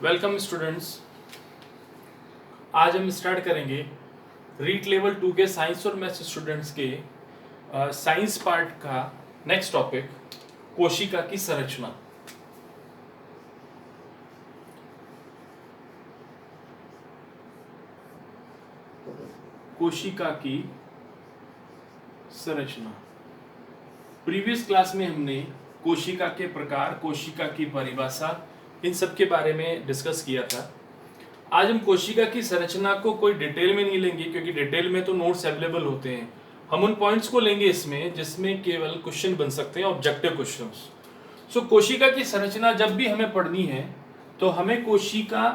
Welcome students. आज हम start करेंगे रीट लेवल 2 के साइंस और मैथ्स स्टूडेंट्स के साइंस पार्ट का नेक्स्ट टॉपिक कोशिका की संरचना। कोशिका की संरचना। प्रीवियस क्लास में हमने कोशिका के प्रकार, कोशिका की परिभाषा, इन सब के बारे में डिस्कस किया था। आज हम कोशिका की संरचना को कोई डिटेल में नहीं लेंगे क्योंकि डिटेल में तो नोट्स अवेलेबल होते हैं। हम उन पॉइंट्स को लेंगे इसमें जिसमें केवल क्वेश्चन बन सकते हैं, ऑब्जेक्टिव क्वेश्चंस। सो कोशिका की संरचना जब भी हमें पढ़नी है तो हमें कोशिका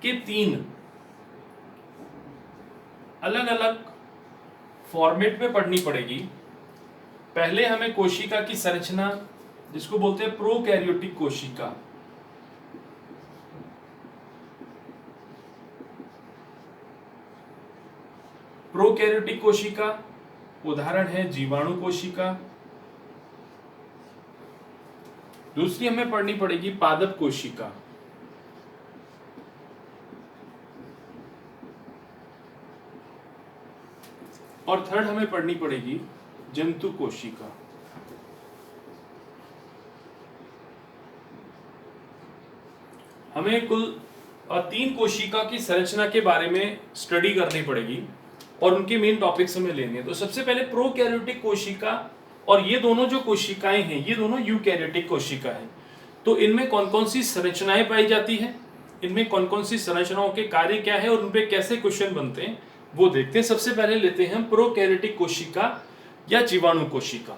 के 3 अलग अलग फॉर्मेट में पढ़नी पड़ेगी। पहले हमें कोशिका की संरचना, जिसको बोलते हैं प्रोकैरियोटिक कोशिका, प्रोकैरियोटिक कोशिका उदाहरण है जीवाणु कोशिका। दूसरी हमें पढ़नी पड़ेगी पादप कोशिका। और थर्ड हमें पढ़नी पड़ेगी जंतु कोशिका। हमें कुल 3 कोशिका की संरचना के बारे में स्टडी करनी पड़ेगी और उनके मेन टॉपिक्स हमें लेने हैं। तो सबसे पहले प्रोकैरियोटिक कोशिका, और ये दोनों जो कोशिकाएं हैं ये दोनों यूकैरियोटिक कोशिका हैं। तो इनमें कौन कौन सी संरचनाएं पाई जाती हैं, इनमें कौन कौन सी संरचनाओं के कार्य क्या है और उन पे कैसे क्वेश्चन बनते हैं वो देखते हैं। सबसे पहले लेते हैं हम प्रोकैरियोटिक कोशिका या जीवाणु कोशिका।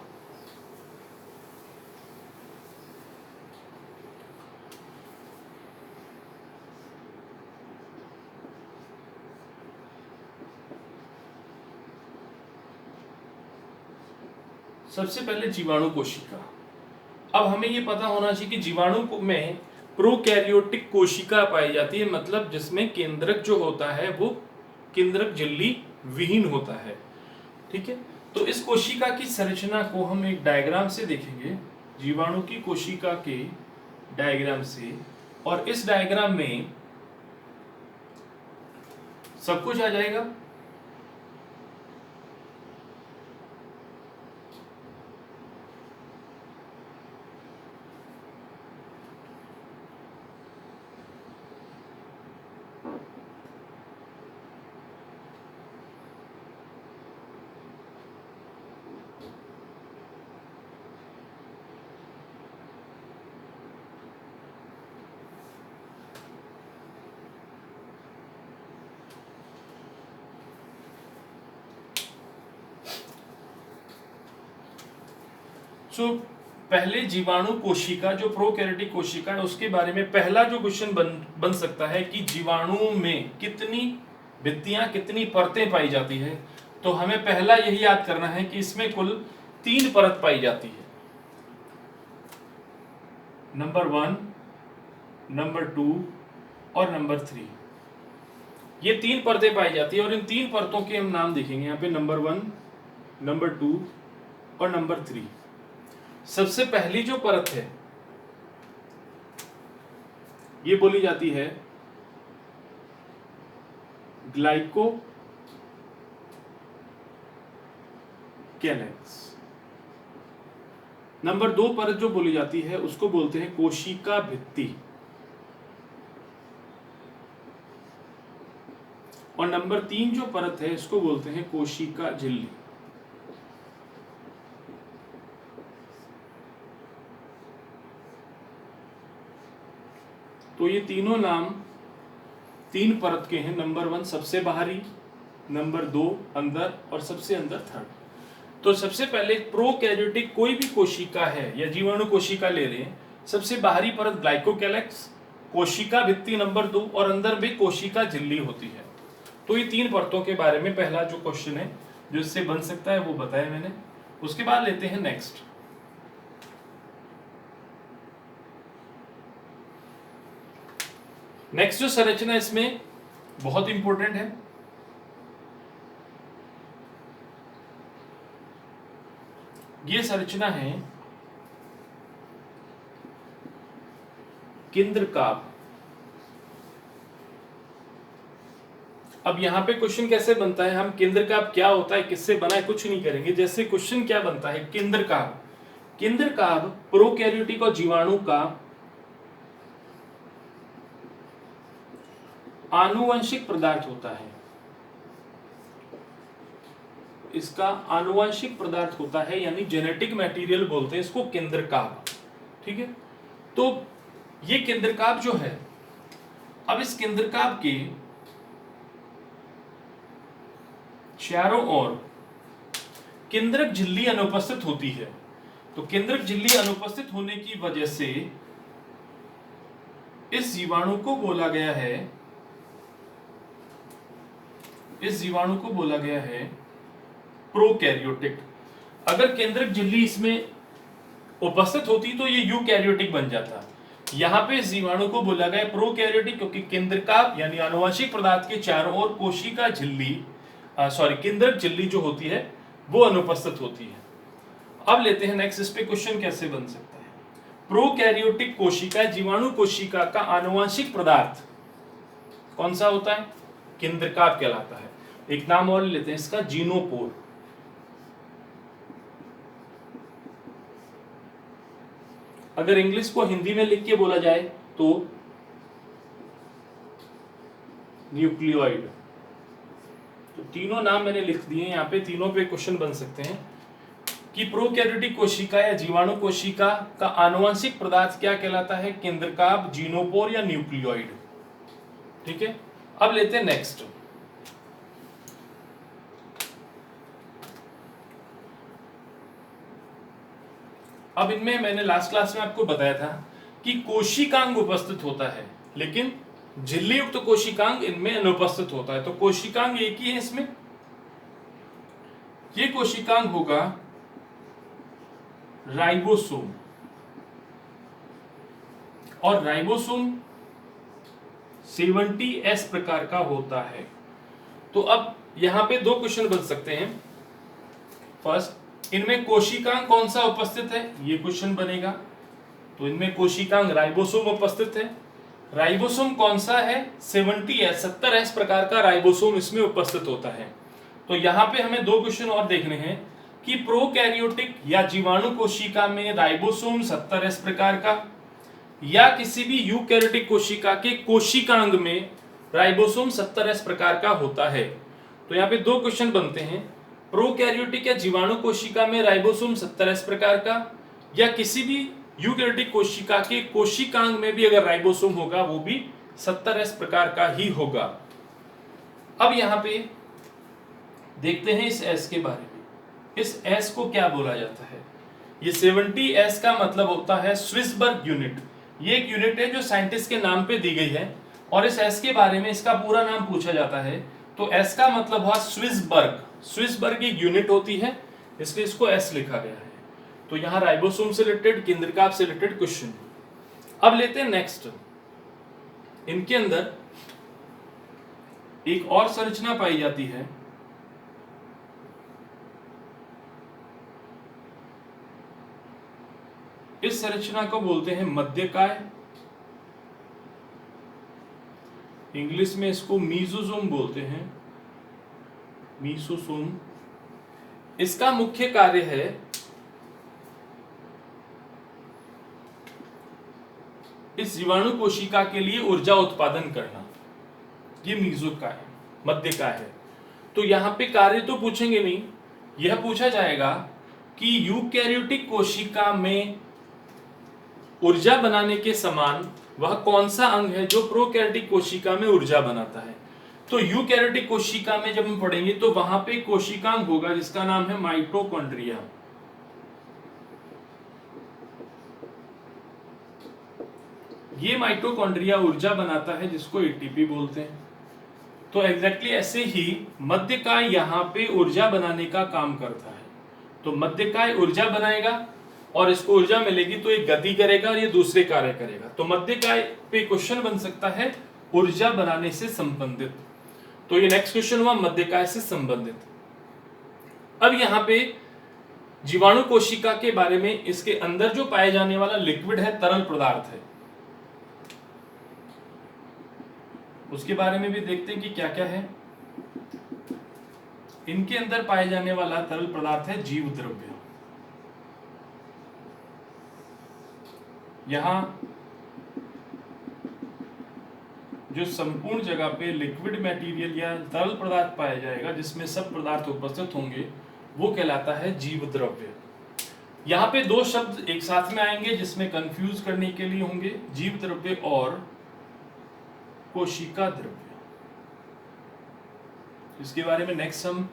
सबसे पहले जीवाणु कोशिका। अब हमें ये पता होना चाहिए कि जीवाणु में प्रोकैरियोटिक कोशिका पाई जाती है, मतलब जिसमें केंद्रक जो होता है वो केंद्रक झिल्ली विहीन होता है। ठीक है, तो इस कोशिका की संरचना को हम एक डायग्राम से देखेंगे, जीवाणु की कोशिका के डायग्राम से। और इस डायग्राम में सब कुछ आ जाएगा। पहले जीवाणु कोशिका जो प्रोकैरियोटिक कोशिका है उसके बारे में पहला जो क्वेश्चन बन सकता है कि जीवाणु में कितनी भित्तियां, कितनी परतें पाई जाती है। तो हमें पहला यही याद करना है कि इसमें कुल 3 परत पाई जाती है, नंबर 1, नंबर 2 और नंबर 3। ये 3 परतें पाई जाती है और इन 3 परतों के हम नाम देखेंगे यहाँ पे, नंबर 1, नंबर 2 और नंबर 3। सबसे पहली जो परत है ये बोली जाती है ग्लाइकोकैलेक्स। नंबर 2 परत जो बोली जाती है उसको बोलते हैं कोशिका भित्ति। और नंबर 3 जो परत है इसको बोलते हैं कोशिका झिल्ली। तो ये तीनों नाम 3 परत के हैं। नंबर 1 सबसे बाहरी, नंबर 2 अंदर और सबसे अंदर थर्ड। तो सबसे पहले प्रोकैरियोटिक कोई भी कोशिका है या जीवाणु कोशिका ले रहे हैं, सबसे बाहरी परत ग्लाइकोकैलेक्स, कोशिका भित्ति नंबर 2 और अंदर भी कोशिका झिल्ली होती है। तो ये 3 परतों के बारे में पहला जो क्वेश्चन है जो इससे बन सकता है वो बताया मैंने। उसके बाद लेते हैं नेक्स्ट। नेक्स्ट जो संरचना इसमें बहुत इंपॉर्टेंट है, ये संरचना है केंद्रकाभ। अब यहाँ पे क्वेश्चन कैसे बनता है, हम केंद्रकाभ क्या होता है, किससे बना है, कुछ नहीं करेंगे। जैसे क्वेश्चन क्या बनता है, केंद्रकाभ, केंद्रकाभ प्रोकैरियोटिक और जीवाणु का आनुवंशिक पदार्थ होता है, इसका आनुवंशिक पदार्थ होता है, यानी जेनेटिक मटेरियल बोलते हैं इसको केंद्रकाभ। ठीक है, तो ये केंद्रकाभ जो है, अब इस केंद्रकाभ के चारों ओर केंद्रक झिल्ली अनुपस्थित होती है। तो केंद्रक झिल्ली अनुपस्थित होने की वजह से इस जीवाणु को बोला गया है, इस जीवाणु को बोला गया है प्रोकैरियोटिक। अगर केंद्रक झिल्ली इसमें उपस्थित होती तो ये यूकैरियोटिक बन जाता। यहां पे इस जीवाणु को बोला गया प्रोकैरियोटिक क्योंकि केंद्रकाभ यानी आनुवंशिक पदार्थ के चारों ओर कोशिका झिल्ली केंद्रक झिल्ली जो होती है वो अनुपस्थित होती है। अब लेते हैं नेक्स्ट, इस पे क्वेश्चन कैसे बन सकता है। प्रोकैरियोटिक कोशिका, जीवाणु कोशिका का आनुवंशिक पदार्थ कौन सा होता है, केंद्रकाभ कहलाता है। एक नाम और लेते हैं इसका, जीनोपोर। अगर इंग्लिश को हिंदी में लिख के बोला जाए तो न्यूक्लियोइड। तो तीनों नाम मैंने लिख दिए यहाँ पे, तीनों पे क्वेश्चन बन सकते हैं कि प्रोकैरियोटिक कोशिका या जीवाणु कोशिका का आनुवंशिक पदार्थ क्या कहलाता है, केंद्रकाभ, जीनोपोर या न्यूक्लियोइड। ठीक है, अब लेते हैं नेक्स्ट। अब इनमें मैंने लास्ट क्लास में आपको बताया था कि कोशिकांग उपस्थित होता है, लेकिन झिल्ली युक्त कोशिकांग इनमें अनुपस्थित होता है। तो कोशिकांग एक ही है इसमें, ये कोशिकांग होगा राइबोसोम, और राइबोसोम 70S प्रकार का होता है। तो अब यहां पे दो क्वेश्चन बन सकते हैं। फर्स्ट, इनमें कोशिकांग कौन सा उपस्थित है, ये क्वेश्चन बनेगा। तो इनमें कोशिकांग राइबोसोम उपस्थित है। राइबोसोम कौन सा है, 70S 70S प्रकार का राइबोसोम इसमें उपस्थित होता है। तो यहाँ पे हमें दो क्वेश्चन और देखने हैं कि प्रोकैरियोटिक या जीवाणु कोशिका में राइबोसोम 70S प्रकार का, या किसी भी यूकैरियोटिक कोशिका के कोशिकांग में राइबोसोम 70S प्रकार का होता है। तो यहाँ पे दो क्वेश्चन बनते हैं, प्रोकैरियोटिक या जीवाणु कोशिका में राइबोसोम 70S प्रकार का, या किसी भी यूकैरियोटिक कोशिका के कोशिकांग में भी अगर राइबोसोम होगा वो भी 70S प्रकार का ही होगा। अब यहाँ पे देखते हैं इस S के बारे में। इस S को क्या बोला जाता है, ये 70S का मतलब होता है स्विसबर्ग यूनिट। ये एक यूनिट है जो साइंटिस्ट के नाम पे दी गई है, और इस S के बारे में इसका पूरा नाम पूछा जाता है तो S का मतलब हुआ स्विसबर्ग। स्विसबर्ग एक यूनिट होती है, इसलिए इसको S लिखा गया है। तो यहाँ राइबोसोम से रिलेटेड, केंद्रकाभ से रिलेटेड क्वेश्चन। अब लेते हैं नेक्स्ट। इनके अंदर एक और संरचना पाई जाती है, इस संरचना को बोलते हैं मध्यकाय, इंग्लिश में इसको मीसोसोम बोलते हैं, मीसोसोम। इसका मुख्य कार्य है इस जीवाणु कोशिका के लिए ऊर्जा उत्पादन करना। ये मीसोकाय, मध्यकाय है। तो यहां पे कार्य तो पूछेंगे नहीं, यह पूछा जाएगा कि यूकैरियोटिक कोशिका में ऊर्जा बनाने के समान वह कौन सा अंग है जो प्रोकैरियोटिक कोशिका में ऊर्जा बनाता है। तो यूकैरियोटिक कोशिका में जब हम पढ़ेंगे तो वहां पे कोशिकांग होगा जिसका नाम है माइटोकॉन्ड्रिया। ये माइटोकॉन्ड्रिया ऊर्जा बनाता है जिसको एटीपी बोलते हैं। तो एग्जैक्टली ऐसे ही मध्यकाय यहाँ पे ऊर्जा बनाने का काम करता है। तो मध्यकाय ऊर्जा बनाएगा और इसको ऊर्जा मिलेगी तो ये गति करेगा और ये दूसरे कार्य करेगा। तो मध्यकाय पे क्वेश्चन बन सकता है ऊर्जा बनाने से संबंधित। तो ये नेक्स्ट क्वेश्चन हुआ मध्यकाय से संबंधित। अब यहाँ पे जीवाणु कोशिका के बारे में, इसके अंदर जो पाए जाने वाला लिक्विड है, तरल पदार्थ है, उसके बारे में भी देखते हैं कि क्या क्या है। इनके अंदर पाए जाने वाला तरल पदार्थ है जीव द्रव्य। यहां जो संपूर्ण जगह पे लिक्विड मटेरियल या तरल पदार्थ पाया जाएगा जिसमें सब पदार्थ उपस्थित होंगे वो कहलाता है जीव द्रव्य। यहाँ पे दो शब्द एक साथ में आएंगे जिसमें कंफ्यूज करने के लिए होंगे, जीव द्रव्य और कोशिका द्रव्य। इसके बारे में नेक्स्ट हम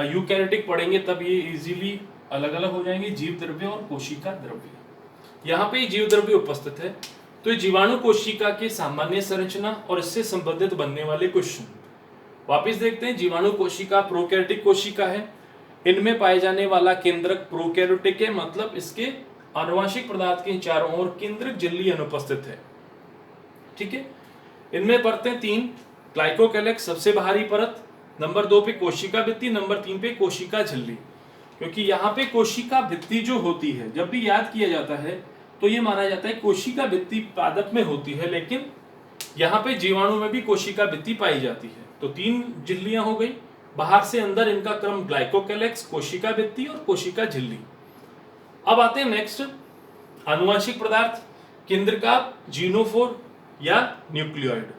यूकैरियोटिक पढ़ेंगे, तब ये इजीली अलग अलग हो जाएंगे, जीव द्रव्य और कोशिका द्रव्य। यहाँ पे जीव द्रव्य उपस्थित है तो ये जीवाणु कोशिका की सामान्य संरचना और इससे संबंधित बनने वाले क्वेश्चन वापिस देखते हैं। जीवाणु कोशिका प्रोकैरियोटिक कोशिका है, इनमें पाए जाने वाला केंद्रक प्रोकैरियोटिक है, मतलब इसके आनुवंशिक पदार्थ के चारों ओर केंद्रक झिल्ली अनुपस्थित है। ठीक है, इनमें परतें तीन, ग्लाइकोकैलेक्स सबसे बाहरी परत, नंबर 2 पे कोशिका भित्ति, नंबर 3 पे कोशिका झिल्ली। क्योंकि यहाँ पे कोशिका भित्ति जो होती है, जब भी याद किया जाता है तो ये माना जाता है कोशिका भित्ति पादप में होती है, लेकिन यहाँ पे जीवाणु में भी कोशिका भित्ति पाई जाती है। तो 3 झिल्लियां हो गई, बाहर से अंदर इनका क्रम ग्लाइकोकैलेक्स, कोशिका भित्ति और कोशिका झिल्ली। अब आते हैं नेक्स्ट, आनुवंशिक पदार्थ, केंद्रका, जीनोफोर या न्यूक्लियोइड।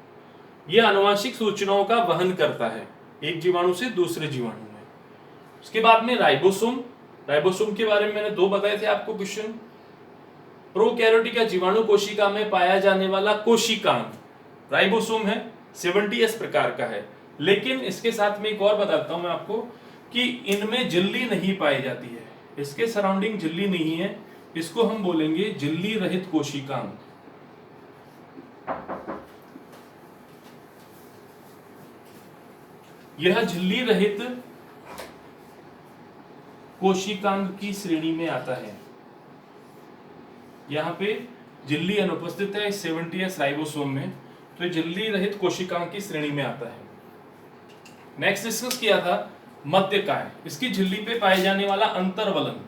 ये आनुवंशिक सूचनाओं का वहन करता है एक जीवाणु से दूसरे जीवाणु में। उसके बाद में राइबोसोम, राइबोसोम के बारे में मैंने 2 बताए थे आपको क्वेश्चन। प्रोकैरियोटिक या जीवाणु कोशिका में पाया जाने वाला कोशिकांग राइबोसोम है, 70S प्रकार का है, लेकिन इसके साथ में एक और बताता हूं मैं आपको कि इनमें झिल्ली नहीं पाई जाती है, इसके सराउंडिंग झिल्ली नहीं है, इसको हम बोलेंगे झिल्ली रहित कोशिकांग। यह झिल्ली रहित कोशिकांग की श्रेणी में आता है। यहाँ पे झिल्ली अनुपस्थित है 70S राइबोसोम में, तो झिल्ली रहित कोशिकांग की श्रेणी में आता है। नेक्स्ट डिस्कस किया था मध्यकाय, इसकी झिल्ली पे पाए जाने वाला अंतर्वलन,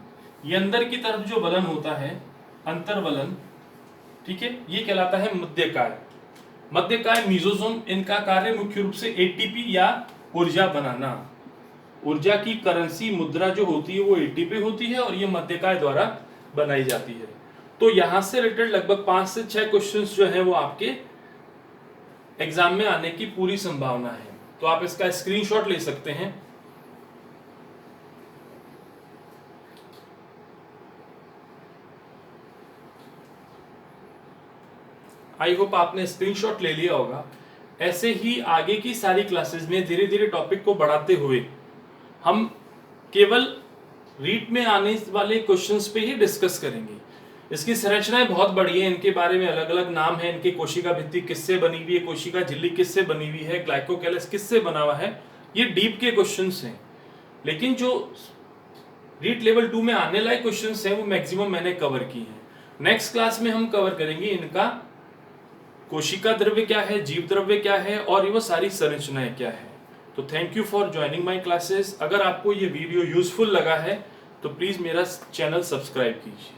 ये अंदर की तरफ जो वलन होता है अंतर्वलन, ठीक है, ये कहलाता है मध्यकाय। मध्यकाय मीजोसोम, इनका कार्य मुख्य रूप से एटीपी या ऊर्जा बनाना, ऊर्जा की करेंसी मुद्रा जो होती है वो एटीपी होती है और ये मध्यकाय द्वारा बनाई जाती है। तो यहां से रिलेटेड लगभग 5 से 6 क्वेश्चंस जो है वो आपके एग्जाम में आने की पूरी संभावना है, तो आप इसका स्क्रीनशॉट ले सकते हैं। आई होप आपने स्क्रीनशॉट ले लिया होगा। ऐसे ही आगे की सारी क्लासेस में धीरे धीरे टॉपिक को बढ़ाते हुए हम केवल रीट में आने वाले क्वेश्चंस पे ही डिस्कस करेंगे। इसकी संरचनाएं बहुत बड़ी है, इनके बारे में अलग अलग नाम है, इनकी कोशिका भित्ति किससे बनी हुई है, कोशिका झिल्ली किससे बनी हुई है, ग्लाइकोकैलेक्स किससे बना हुआ है, ये डीप के क्वेश्चंस हैं। लेकिन जो रीट लेवल 2 में आने लायक क्वेश्चंस हैं वो मैक्सिमम मैंने कवर की हैं। नेक्स्ट क्लास में हम कवर करेंगे इनका कोशिका द्रव्य क्या है, जीव द्रव्य क्या है और वो सारी संरचनाएं क्या है। तो thank you for joining my classes. अगर आपको ये वीडियो यूजफुल लगा है तो प्लीज मेरा चैनल सब्सक्राइब कीजिए।